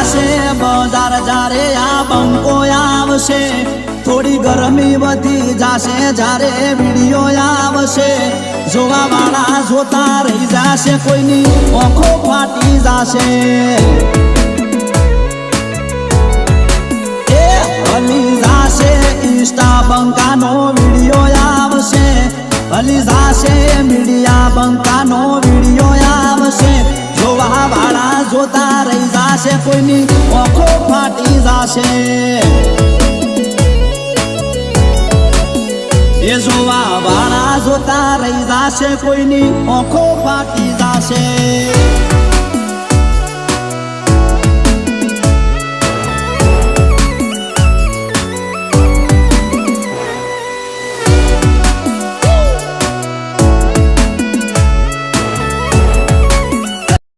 જાશે બજાર જારે આ બંકો આવશે થોડી ગરમી વધી જાશે જારે વિડિયો આવશે જોવા વાળા જોતા રહી જાશે કોઈની આંખો ફાટી જાશે એ હલી જાશે ઇન્સ્ટા બંકાનો વિડિયો આવશે હલી જાશે મીડિયા બંકાનો વિડિયો આવશે જોવા વાળા જોતા રહી જાશે કોઈની આંખો ફાટી જાશે એ જોવા વાળા જોતા રહી જાશે કોઈની આંખો ફાટી જાશે।